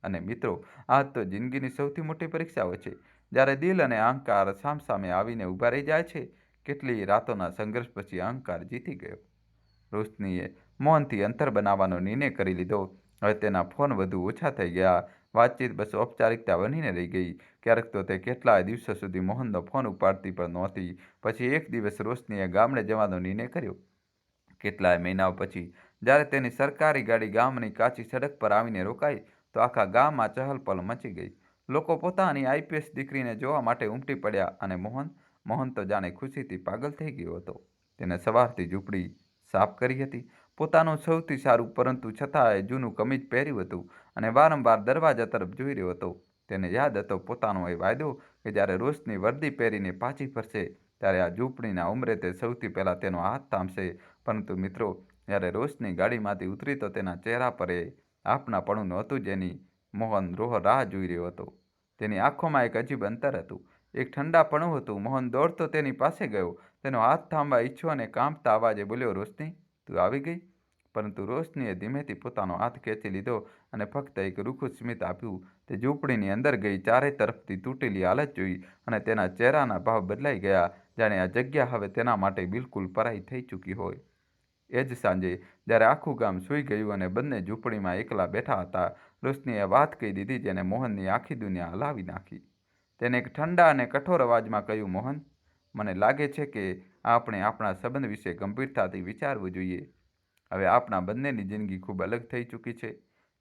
અને મિત્રો, આ તો જિંદગીની સૌથી મોટી પરીક્ષાઓ છે, જ્યારે દિલ અને અહંકાર સામસામે આવીને ઊભા રહી જાય છે. કેટલીય રાતોના સંઘર્ષ પછી અહંકાર જીતી ગયો. રોશનીએ મોહનથી અંતર બનાવવાનો નિર્ણય કરી લીધો. હવે તેના ફોન વધુ ઓછા થઈ ગયા, વાતચીત બસ ઔપચારિકતા બનીને રહી ગઈ. ક્યારેક તો તે કેટલાય દિવસો સુધી મોહનનો ફોન ઉપાડતી પણ નહોતી. પછી એક દિવસ રોશનીએ ગામડે જવાનો નિર્ણય કર્યો. કેટલાય મહિનાઓ પછી જ્યારે તેની સરકારી ગાડી ગામની કાચી સડક પર આવીને રોકાઈ, તો આખા ગામમાં ચહલપહલ મચી ગઈ. લોકો પોતાની આઈપીએસ દીકરીને જોવા માટે ઉમટી પડ્યા. અને મોહન તો જાણે ખુશીથી પાગલ થઈ ગયો હતો. તેને સવારથી ઝૂંપડી સાફ કરી હતી, પોતાનું સૌથી સારું પરંતુ છતાંય જૂનું કમીજ પહેર્યું હતું, અને વારંવાર દરવાજા તરફ જોઈ રહ્યો હતો. તેને યાદ હતો પોતાનો એ વાયદો કે જ્યારે રોશની વર્દી પહેરીને પાછી ફરશે, ત્યારે આ ઝૂંપડીના ઉંબરે તે સૌથી પહેલાં તેનો હાથ થામશે. પરંતુ મિત્રો, જ્યારે રોશની ગાડીમાંથી ઉતરી તો તેના ચહેરા પર એ આપનાપણું નહોતું જેની મોહન રાહ જોઈ રહ્યો હતો. તેની આંખોમાં એક અજીબ અંતર હતું, એક ઠંડાપણું હતું. મોહન દોડતો તેની પાસે ગયો, તેનો હાથ થામવા ઈચ્છ્યો અને કાંપતા અવાજે બોલ્યો, રોશની, તું આવી ગઈ? પરંતુ રોશનીએ ધીમેથી પોતાનો હાથ ખેંચી લીધો અને ફક્ત એક રૂખું સ્મિત આપ્યું. તે ઝૂંપડીની અંદર ગઈ, ચારે તરફથી તૂટેલી હાલત જોઈ, અને તેના ચહેરાના ભાવ બદલાઈ ગયા, જાણે આ જગ્યા હવે તેના માટે બિલકુલ પરાઈ થઈ ચૂકી હોય. એ જ સાંજે જ્યારે આખું ગામ સૂઈ ગયું અને બંને ઝૂંપડીમાં એકલા બેઠા હતા, રોશનીએ વાત કહી દીધી જેને મોહનની આખી દુનિયા હલાવી નાખી. તેને એક ઠંડા અને કઠોર અવાજમાં કહ્યું, મોહન, મને લાગે છે કે આપણે આપણા સંબંધ વિશે ગંભીરતાથી વિચારવું જોઈએ. હવે આપણા બંનેની જિંદગી ખૂબ અલગ થઈ ચૂકી છે.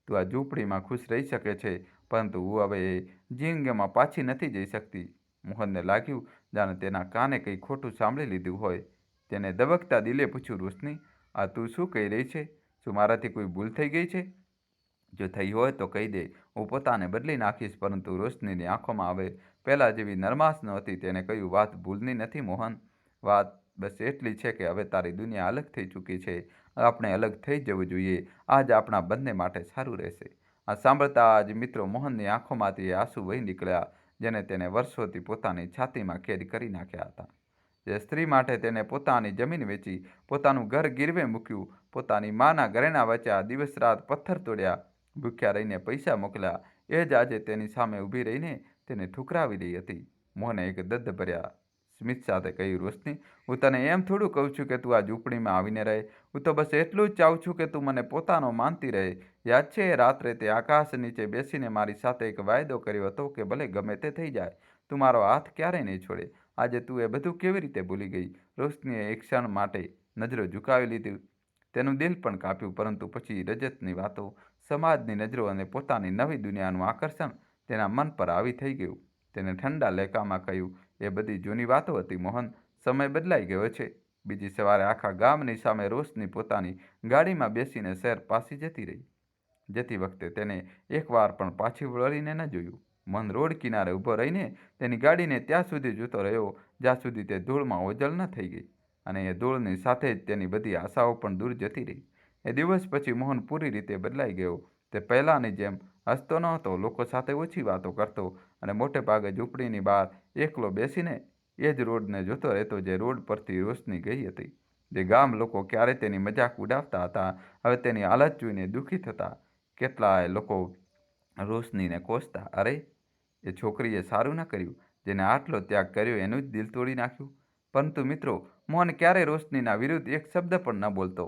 તું આ ઝૂંપડીમાં ખુશ રહી શકે છે, પરંતુ હું હવે એ જિંદગીમાં પાછી નથી જઈ શકતી. મોહનને લાગ્યું જાણે તેના કાને કંઈ ખોટું સાંભળી લીધું હોય. તેને ધબકતા દિલે પૂછ્યું, રોશની, આ તું શું કહી રહી છે? શું મારાથી કોઈ ભૂલ થઈ ગઈ છે? જો થઈ હોય તો કહી દે, હું પોતાને બદલી નાખીશ. પરંતુ રોશનીની આંખોમાં હવે પહેલાં જેવી નરમાશ નહોતી. તેને કહ્યું, વાત ભૂલની નથી મોહન, વાત બસ એટલી છે કે હવે તારી દુનિયા અલગ થઈ ચૂકી છે. આપણે અલગ થઈ જવું જોઈએ. આજ આપણા બંને માટે સારું રહેશે. આ સાંભળતા જ મિત્રો, મોહનની આંખોમાંથી આંસુ વહી નીકળ્યા, જેને તેને વર્ષોથી પોતાની છાતીમાં કેદ કરી નાખ્યા હતા. જે સ્ત્રી માટે તેને પોતાની જમીન વેચી, પોતાનું ઘર ગીરવે મૂક્યું, પોતાની માના ઘરેણા વચ્ચે દિવસ રાત પથ્થર તોડ્યા, ભૂખ્યા રહીને પૈસા મોકલ્યા, એ જ આજે તેની સામે ઊભી રહીને તેને ઠુકરાવી રહી હતી. મોહને એક દર્દભર્યા સ્મિત સાથે કહ્યું, રોશની, હું તને એમ થોડું કહું છું કે તું આ ઝૂંપડીમાં આવીને રહે. હું તો બસ એટલું જ ચાહું છું કે તું મને પોતાનો માનતી રહે. યાદ છે રાત્રે તે આકાશ નીચે બેસીને મારી સાથે એક વાયદો કર્યો હતો કે ભલે ગમે તે થઈ જાય, તું મારો હાથ ક્યારેય નહીં છોડે. આજે તું એ બધું કેવી રીતે ભૂલી ગઈ? રોશનીએ એક ક્ષણ માટે નજરો ઝુકાવી લીધી. તેનું દિલ પણ કાપ્યું. પરંતુ પછી રજતની વાતો, સમાજની નજરો અને પોતાની નવી દુનિયાનું આકર્ષણ તેના મન પર હાવી થઈ ગયું. તેને ઠંડા લહેકામાં કહ્યું, એ બધી જૂની વાતો હતી મોહન, સમય બદલાઈ ગયો છે. બીજી સવારે આખા ગામની સામે રોશની પોતાની ગાડીમાં બેસીને શહેર પાછી જતી રહી. જતી વખતે તેને એકવાર પણ પાછી વળીને ન જોયું. મન રોડ કિનારે ઊભો રહીને તેની ગાડીને ત્યાં સુધી જોતો રહ્યો જ્યાં સુધી તે ધૂળમાં ઓઝલ ન થઈ ગઈ. અને એ ધૂળની સાથે જ તેની બધી આશાઓ પણ દૂર જતી રહી. એ દિવસ પછી મોહન પૂરી રીતે બદલાઈ ગયો. તે પહેલાંની જેમ હસતો ન હતો, લોકો સાથે ઓછી વાતો કરતો અને મોટે ભાગે ઝૂંપડીની બહાર એકલો બેસીને એ જ રોડને જોતો રહેતો જે રોડ પરથી રોશની ગઈ હતી. જે ગામ લોકો ક્યારે તેની મજાક ઉડાવતા હતા, હવે તેની હાલત જોઈને દુઃખી થતા. કેટલાય લોકો રોશનીને કોસતા, અરે એ છોકરીએ સારું ન કર્યું, જેને આટલો ત્યાગ કર્યો એનું જ દિલ તોડી નાખ્યું. પરંતુ મિત્રો, મોહન ક્યારેય રોશનીના વિરુદ્ધ એક શબ્દ પણ ન બોલતો.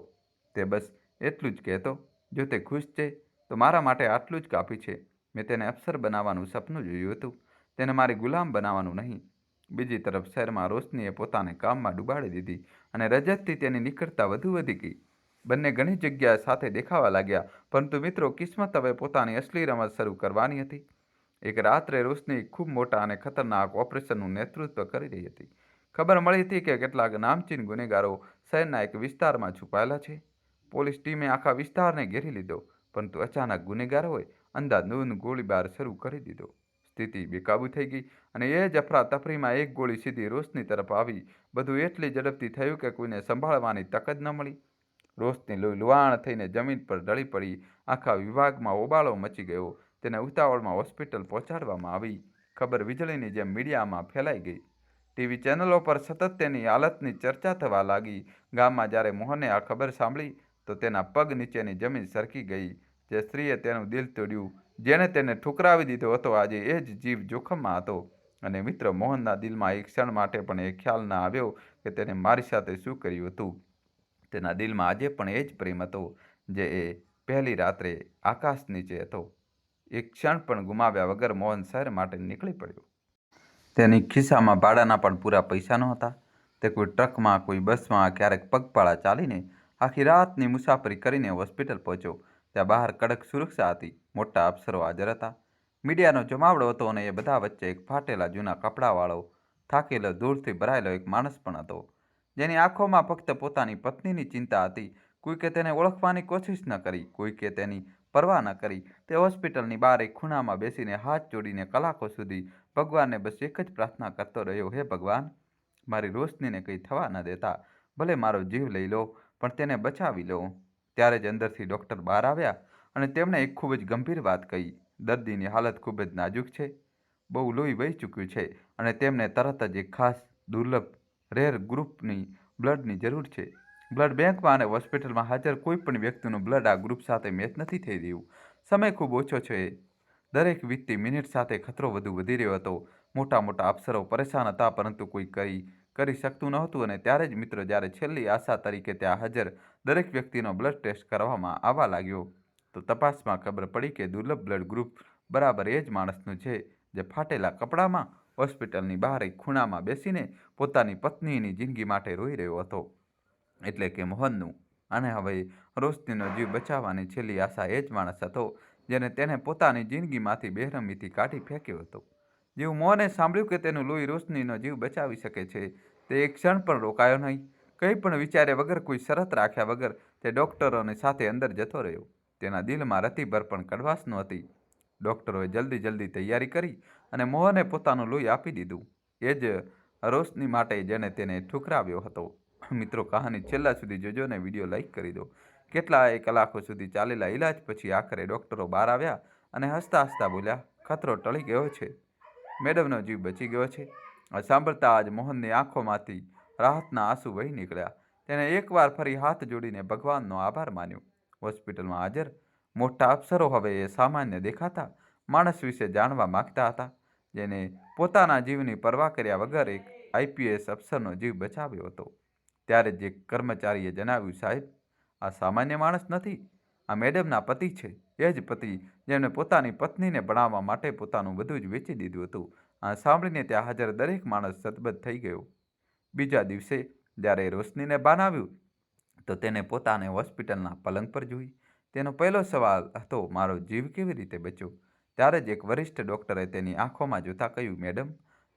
તે બસ એટલું જ કહેતો, જો તે ખુશ છે તો મારા માટે આટલું જ કાફી છે. મેં તેને અફસર બનાવવાનું સપનું જોયું હતું, તેને મારી ગુલામ બનાવવાનું નહીં. બીજી તરફ શહેરમાં રોશનીએ પોતાને કામમાં ડૂબાડી દીધી અને રજતથી તેની નિકટતા વધુ વધી ગઈ. બંને ઘણી જગ્યાએ સાથે દેખાવા લાગ્યા, પરંતુ મિત્રો, કિસ્મત હવે પોતાની અસલી રમત શરૂ કરવાની હતી. એક રાત્રે રોશની ખૂબ મોટા અને ખતરનાક ઓપરેશનનું નેતૃત્વ કરી રહી હતી. ખબર મળી હતી કે કેટલાક નામચીન ગુનેગારો શહેરના એક વિસ્તારમાં છુપાયેલા છે. પોલીસ ટીમે આખા વિસ્તારને ઘેરી લીધો, પરંતુ અચાનક ગુનેગારોએ અંધાધૂંધ ગોળીબાર શરૂ કરી દીધો. સ્થિતિ બેકાબૂ થઈ ગઈ અને એ જ અફરાતફરીમાં એક ગોળી સીધી રોશની તરફ આવી. બધું એટલી ઝડપથી થયું કે કોઈને સંભાળવાની તક જ ન મળી. રોશની લુહાણ થઈને જમીન પર ઢળી પડી. આખા વિભાગમાં ઓબાળો મચી ગયો. તેને ઉતાવળમાં હોસ્પિટલ પહોંચાડવામાં આવી. ખબર વીજળીની જેમ મીડિયામાં ફેલાઈ ગઈ. ટીવી ચેનલો પર સતત તેની હાલતની ચર્ચા થવા લાગી. ગામમાં જ્યારે મોહને આ ખબર સાંભળી તો તેના પગ નીચેની જમીન સરકી ગઈ. જે સ્ત્રીએ તેનું દિલ તોડ્યું, જેણે તેને ઠુકરાવી દીધો હતો, આજે એ જ જીવ જોખમમાં હતો. અને મિત્ર, મોહનના દિલમાં એક ક્ષણ માટે પણ એ ખ્યાલ ન આવ્યો કે તેને મારી સાથે શું કર્યું હતું. તેના દિલમાં આજે પણ એ જ પ્રેમ હતો જે એ પહેલી રાત્રે આકાશ નીચે હતો. એક ક્ષણ પણ ગુમાવ્યા વગર મોહન શહેર માટે નીકળી પડ્યો. તેની ખિસ્સામાં ભાડાના પણ પૂરા પૈસા નહોતા. તે કોઈ ટ્રકમાં, કોઈ બસમાં, ક્યારેક પગપાળા ચાલીને આખી રાતની મુસાફરી કરીને હોસ્પિટલ પહોંચ્યો. ત્યાં બહાર કડક સુરક્ષા હતી, મોટા અફસરો હાજર હતા, મીડિયાનો જમાવડો હતો અને એ બધા વચ્ચે એક ફાટેલા જૂના કપડાવાળો, થાકેલો, ધૂળથી ભરાયેલો એક માણસ પણ હતો, જેની આંખોમાં ફક્ત પોતાની પત્નીની ચિંતા હતી. કોઈકે તેને ઓળખવાની કોશિશ ન કરી, કોઈકે તેની પરવા ન કરી. તે હોસ્પિટલની બહાર એક ખૂણામાં બેસીને હાથ જોડીને કલાકો સુધી ભગવાનને બસ એક જ પ્રાર્થના કરતો રહ્યો, હે ભગવાન, મારી રોશનીને કંઈ થવા ન દેતા. ભલે મારો જીવ લઈ લો, પણ તેને બચાવી લો. ત્યારે જ અંદરથી ડૉક્ટર બહાર આવ્યા અને તેમણે એક ખૂબ જ ગંભીર વાત કહી. દર્દીની હાલત ખૂબ જ નાજુક છે, બહુ લોહી વહી ચૂક્યું છે અને તેમને તરત જ એક ખાસ દુર્લભ રેર ગ્રુપની બ્લડની જરૂર છે. બ્લડ બેંકમાં અને હોસ્પિટલમાં હાજર કોઈ પણ વ્યક્તિનું બ્લડ આ ગ્રુપ સાથે મેચ નથી થઈ રહ્યું. સમય ખૂબ ઓછો છે. દરેક વીતતી મિનિટ સાથે ખતરો વધુ વધી રહ્યો હતો. મોટા મોટા અફસરો પરેશાન હતા, પરંતુ કોઈ કરી શકતું નહોતું. અને ત્યારે જ મિત્રો, જ્યારે છેલ્લી આશા તરીકે ત્યાં હાજર દરેક વ્યક્તિનો બ્લડ ટેસ્ટ કરવામાં આવવા લાગ્યો, તો તપાસમાં ખબર પડી કે દુર્લભ બ્લડ ગ્રુપ બરાબર એ જ માણસનું છે જે ફાટેલા કપડામાં હોસ્પિટલની બહાર એક ખૂણામાં બેસીને પોતાની પત્નીની જિંદગી માટે રોઈ રહ્યો હતો. એટલે કે મોહનનું. અને હવે રોશનીનો જીવ બચાવવાની છેલ્લી આશા એ જ માણસ હતો જેને તેને પોતાની જિંદગીમાંથી બેરહમીથી કાઢી ફેંક્યો હતો. જેવું મોહને સાંભળ્યું કે તેનું લોહી રોશનીનો જીવ બચાવી શકે છે, તે એક ક્ષણ પણ રોકાયો નહીં. કંઈ પણ વિચાર્યા વગર, કોઈ શરત રાખ્યા વગર તે ડૉક્ટરોની સાથે અંદર જતો રહ્યો. તેના દિલમાં રતિભર પણ કડવાશ નહોતી. ડૉક્ટરોએ જલ્દી તૈયારી કરી અને મોહને પોતાનું લોહી આપી દીધું. એ જ રોશની માટે જેણે તેને ઠુકરાવ્યો હતો. મિત્રો, કહાની છેલ્લા સુધી જોજો અને વિડીયો લાઈક કરી દો. કેટલાય કલાકો સુધી ચાલેલા ઇલાજ પછી આખરે ડૉક્ટરો બહાર આવ્યા અને હસતા હસતા બોલ્યા, ખતરો ટળી ગયો છે, મેડમનો જીવ બચી ગયો છે. આ સાંભળતા જ મોહનની આંખોમાંથી રાહતના આંસુ વહી નીકળ્યા. તેણે એકવાર ફરી હાથ જોડીને ભગવાનનો આભાર માન્યો. હોસ્પિટલમાં હાજર મોટા અફસરો હવે એ સામાન્ય દેખાતા માણસ વિશે જાણવા માંગતા હતા, જેને પોતાના જીવની પરવા કર્યા વગર એક આઈપીએસ અફસરનો જીવ બચાવ્યો હતો. ત્યારે જ એક કર્મચારીએ જણાવ્યું, સાહેબ, આ સામાન્ય માણસ નથી, આ મેડમના પતિ છે. એ જ પતિ જેમણે પોતાની પત્નીને ભણાવવા માટે પોતાનું બધું જ વેચી દીધું હતું. આ સાંભળીને ત્યાં હાજર દરેક માણસ સતબદ્ધ થઈ ગયો. બીજા દિવસે જ્યારે રોશનીને ભાન આવ્યું તો તેને પોતાને હોસ્પિટલના પલંગ પર જોઈ. તેનો પહેલો સવાલ હતો, મારો જીવ કેવી રીતે બચ્યો? ત્યારે જ એક વરિષ્ઠ ડૉક્ટરે તેની આંખોમાં જોતા કહ્યું, મેડમ,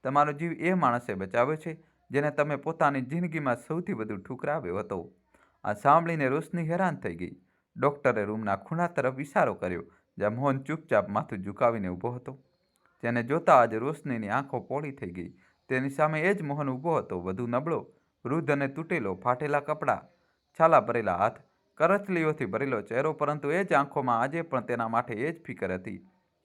તમારો જીવ એ માણસે બચાવ્યો છે જેને તમે પોતાની જિંદગીમાં સૌથી વધુ ઠુકરાવ્યો હતો. આ સાંભળીને રોશની હેરાન થઈ ગઈ. ડૉક્ટરે રૂમના ખૂણા તરફ ઇશારો કર્યો, જ્યાં મોહન ચૂપચાપ માથું ઝુકાવીને ઊભો હતો. તેને જોતાં જ રોશનીની આંખો પોળી થઈ ગઈ. તેની સામે એ જ મોહન ઊભો હતો, વધુ નબળો, વૃદ્ધ અને તૂટેલો, ફાટેલા કપડાં, છાલા ભરેલા હાથ, કરચલીઓથી ભરેલો ચહેરો, પરંતુ એ જ આંખોમાં આજે પણ તેના માટે એ જ ફિકર હતી,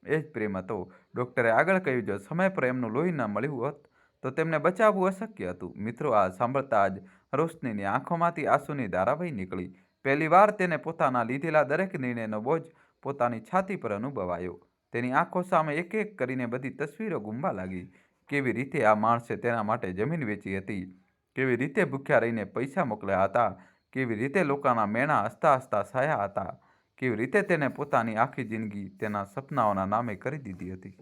એ જ પ્રેમ હતો. ડૉક્ટરે આગળ કહ્યું, જો સમય પર એમનું લોહી ન મળ્યું હોત તો તેમને બચાવવું અશક્ય હતું. મિત્રો, આ સાંભળતા જ રોશનીની આંખોમાંથી આંસુની ધારા વહી નીકળી. પહેલીવાર તેને પોતાના લીધેલા દરેક નિર્ણયનો બોજ પોતાની છાતી પર અનુભવાયો. તેની આંખો સામે એક એક કરીને બધી તસવીરો ઘૂમવા લાગી. કેવી રીતે આ માણસે તેના માટે જમીન વેચી હતી, કેવી રીતે ભૂખ્યા રહીને પૈસા મોકલ્યા હતા, કેવી રીતે લોકોના મેણા હસતા હસતા સાયા હતા, કેવી રીતે તેને પોતાની આખી જિંદગી તેના સપનાઓના નામે કરી દીધી હતી.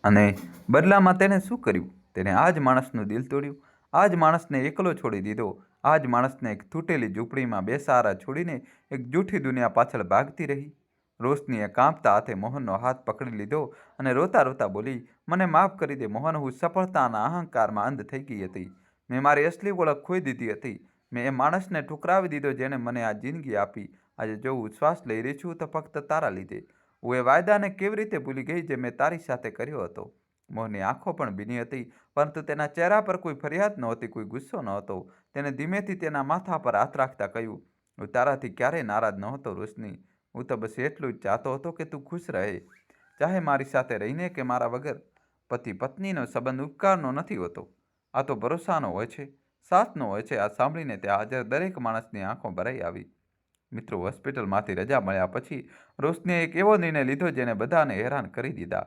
અને બદલામાં તેણે શું કર્યું? તેણે આ જ માણસનું દિલ તોડ્યું, આ જ માણસને એકલો છોડી દીધો, આ જ માણસને એક તૂટેલી ઝૂંપડીમાં બેસહારા છોડીને એક જૂઠી દુનિયા પાછળ ભાગતી રહી. રોશનીએ કાંપતા હાથે મોહનનો હાથ પકડી લીધો અને રોતા રોતા બોલી, મને માફ કરી દે મોહન, હું સફળતાના અહંકારમાં અંધ થઈ ગઈ હતી. મેં મારી અસલી ઓળખ ખોઈ દીધી હતી. મેં એ માણસને ઠુકરાવી દીધો જેણે મને આ જિંદગી આપી. આજે જો હું શ્વાસ લઈ રહી છું તો ફક્ત તારા લીધે. હું એ વાયદાને કેવી રીતે ભૂલી ગઈ જે મેં તારી સાથે કર્યો હતો. મોહનની આંખો પણ ભીની હતી, પરંતુ તેના ચહેરા પર કોઈ ફરિયાદ નહોતી, કોઈ ગુસ્સો નહોતો. તેણે ધીમેથી તેના માથા પર હાથ રાખતા કહ્યું, હું તારાથી ક્યારેય નારાજ નહોતો રોશની. હું તો બસ એટલું જ ચાહતો હતો કે તું ખુશ રહે, ચાહે મારી સાથે રહીને કે મારા વગર. પતિ પત્નીનો સંબંધ ઉપકારનો નથી હોતો, આ તો ભરોસાનો હોય છે, સાથનો હોય છે. આ સાંભળીને ત્યાં હાજર દરેક માણસની આંખો ભરાઈ આવી. મિત્રો, હોસ્પિટલમાંથી રજા મળ્યા પછી રોશનીએ એક એવો નિર્ણય લીધો જેને બધાને હેરાન કરી દીધા.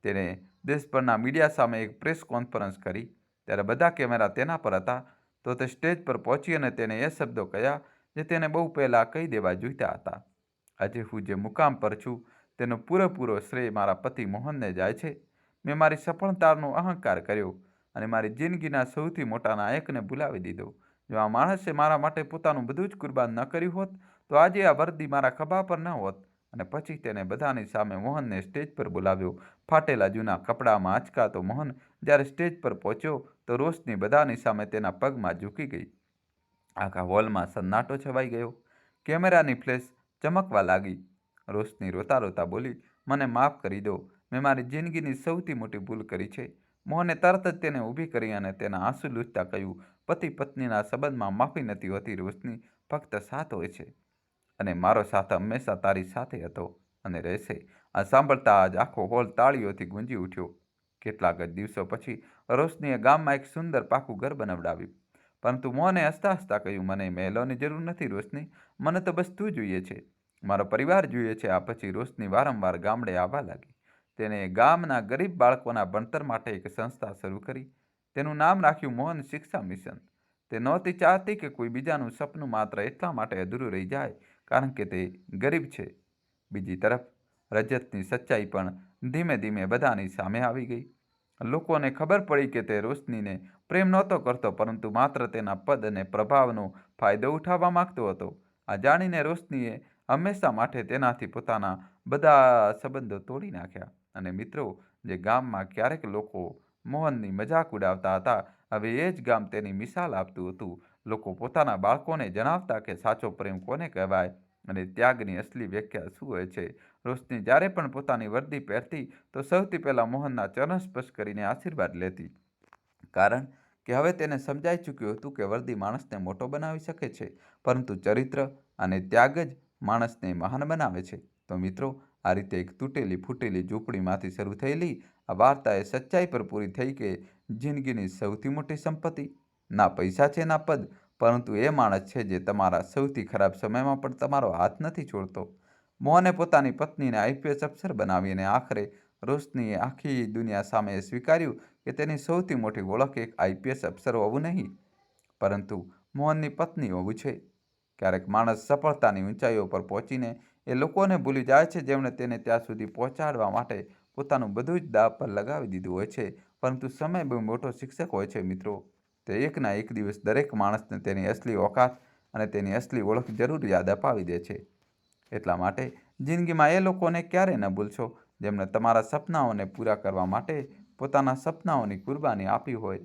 તેણે દેશભરના મીડિયા સામે એક પ્રેસ કોન્ફરન્સ કરી. ત્યારે બધા કેમેરા તેના પર હતા. તો તે સ્ટેજ પર પહોંચી અને તેણે એ શબ્દો કહ્યા જે તેને બહુ પહેલાં કહી દેવા જોઈતા હતા. આજે હું જે મુકામ પર છું તેનો પૂરેપૂરો શ્રેય મારા પતિ મોહનને જાય છે. મેં મારી સફળતાનો અહંકાર કર્યો અને મારી જિંદગીના સૌથી મોટા નાયકને ભૂલાવી દીધો. જો આ માણસે મારા માટે પોતાનું બધું જ કુરબાન ન કર્યું હોત તો આજે આ વર્દી મારા ખભા પર ન હોત. અને પછી તેને બધાની સામે મોહનને સ્ટેજ પર બોલાવ્યો. ફાટેલા જૂના કપડામાં આંચકાતો મોહન જ્યારે સ્ટેજ પર પહોંચ્યો તો રોશની બધાની સામે તેના પગમાં ઝૂકી ગઈ. આખા હોલમાં સન્નાટો છવાઈ ગયો. કેમેરાની ફ્લેશ ચમકવા લાગી. રોશની રોતા રોતા બોલી, મને માફ કરી દો, મેં મારી જિંદગીની સૌથી મોટી ભૂલ કરી છે. મોહને તરત જ તેને ઊભી કરી અને તેના આંસુ લૂછતા કહ્યું, પતિ પત્નીના સંબંધમાં માફી નથી હોતી રોશની, ફક્ત સાથ હોય છે. અને મારો સાથ હંમેશા તારી સાથે હતો અને રહેશે. આ સાંભળતા જ આખો હોલ તાળીઓથી ગુંજી ઉઠ્યો. કેટલાક જ દિવસો પછી રોશનીએ ગામમાં એક સુંદર પાકું ઘર બનાવડાવ્યું. પરંતુ મોહને હસતા હસતા કહ્યું, મને મહેલોની જરૂર નથી રોશની, મને તો બસ તું જોઈએ છે, મારો પરિવાર જોઈએ છે. આ પછી રોશની વારંવાર ગામડે આવવા લાગી. તેણે ગામના ગરીબ બાળકોના ભણતર માટે એક સંસ્થા શરૂ કરી. તેનું નામ રાખ્યું મોહન શિક્ષા મિશન. તે નહોતી ચાહતી કે કોઈ બીજાનું સપનું માત્ર એટલા માટે અધૂરું રહી જાય કારણ કે તે ગરીબ છે. બીજી તરફ રજતની સચ્ચાઈ પણ ધીમે ધીમે બધાની સામે આવી ગઈ. લોકોને ખબર પડી કે તે રોશનીને પ્રેમ નહોતો કરતો, પરંતુ માત્ર તેના પદ અને પ્રભાવનો ફાયદો ઉઠાવવા માંગતો હતો. આ જાણીને રોશનીએ હંમેશા માટે તેનાથી પોતાના બધા સંબંધો તોડી નાખ્યા. અને મિત્રો, જે ગામમાં ક્યારેક લોકો મોહનની મજાક ઉડાવતા હતા, હવે એ જ ગામ તેની મિસાલ આપતું હતું. લોકો પોતાના બાળકોને જણાવતા કે સાચો પ્રેમ કોને કહેવાય અને ત્યાગની અસલી વ્યાખ્યા શું હોય છે. રોશની જ્યારે પણ પોતાની વર્દી પહેરતી તો સૌથી પહેલાં મોહનના ચરણ સ્પર્શ કરીને આશીર્વાદ લેતી. કારણ કે હવે તેને સમજાઈ ચૂક્યું હતું કે વર્દી માણસને મોટો બનાવી શકે છે, પરંતુ ચરિત્ર અને ત્યાગ જ માણસને મહાન બનાવે છે. તો મિત્રો, આ રીતે એક તૂટેલી ફૂટેલી ઝૂંપડીમાંથી શરૂ થયેલી આ વાર્તા એ સચ્ચાઈ પર પૂરી થઈ કે જિંદગીની સૌથી મોટી સંપત્તિ ના પૈસા છે ના પદ, પરંતુ એ માણસ છે જે તમારા સૌથી ખરાબ સમયમાં પણ તમારો હાથ નથી છોડતો. મોહને પોતાની પત્નીને આઈપીએસ અફસર બનાવી અને આખરે રોશનીએ આખી દુનિયા સામે સ્વીકાર્યું કે તેની સૌથી મોટી ઓળખ એક આઈપીએસ અફસર હોવું નહીં, પરંતુ મોહનની પત્ની હોવું છે. ક્યારેક માણસ સફળતાની ઊંચાઈઓ પર પહોંચીને એ લોકોને ભૂલી જાય છે જેમણે તેને ત્યાં સુધી પહોંચાડવા માટે પોતાનું બધું જ દાવ પર લગાવી દીધું હોય છે. પરંતુ સમય બહુ મોટો શિક્ષક હોય છે મિત્રો. તે એકના એક દિવસ દરેક માણસને તેની અસલી ઓકાત અને તેની અસલી ઓળખ જરૂર યાદ અપાવી દે છે. એટલા માટે જિંદગીમાં એ લોકોને ક્યારેય ન ભૂલશો જેમણે તમારા સપનાઓને પૂરા કરવા માટે પોતાના સપનાઓની કુરબાની આપી હોય.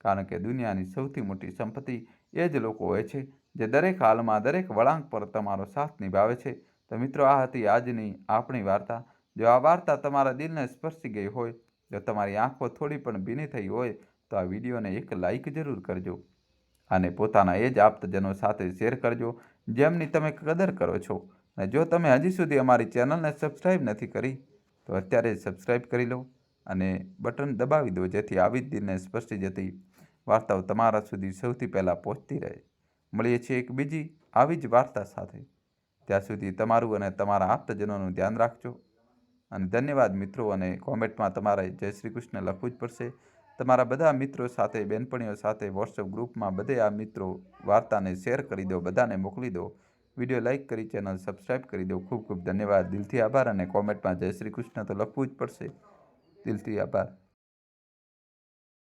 કારણ કે દુનિયાની સૌથી મોટી સંપત્તિ એ જ લોકો હોય છે જે દરેક હાલમાં દરેક વળાંક પર તમારો સાથ નિભાવે છે. તો મિત્રો, આ હતી આજની આપણી વાર્તા. જો આ વાર્તા તમારા દિલને સ્પર્શી ગઈ હોય, જો તમારી આંખો થોડી પણ ભીની થઈ હોય, તો આ વિડીયોને એક લાઈક જરૂર કરજો અને પોતાના એ જ આપ્તજનો સાથે શેર કરજો જેમની તમે કદર કરો છો. અને જો તમે હજી સુધી અમારી ચેનલને સબસ્ક્રાઈબ નથી કરી તો અત્યારે સબસ્ક્રાઈબ કરી લો અને બટન દબાવી દો, જેથી આવી જ દિલને સ્પર્શી જતી વાર્તાઓ તમારા સુધી સૌથી પહેલાં પહોંચતી રહે. મળીએ છીએ એક બીજી આવી જ વાર્તા સાથે. ત્યાં સુધી તમારું અને તમારા આપ્તજનોનું ધ્યાન રાખજો. અને ધન્યવાદ મિત્રો. અને કોમેન્ટમાં તમારે જય શ્રી કૃષ્ણ લખવું જ પડશે. તમારા બધા મિત્રો સાથે, બહેનપણીઓ સાથે વોટ્સઅપ ગ્રુપમાં બધે આ મિત્રો વાર્તાને શેર કરી દો, બધાને મોકલી દો. વિડીયો લાઇક કરી ચેનલ સબસ્ક્રાઈબ કરી દો. ખૂબ ખૂબ ધન્યવાદ. દિલથી આભાર. અને કોમેન્ટમાં જય શ્રી કૃષ્ણ તો લખવું જ પડશે. દિલથી આભાર.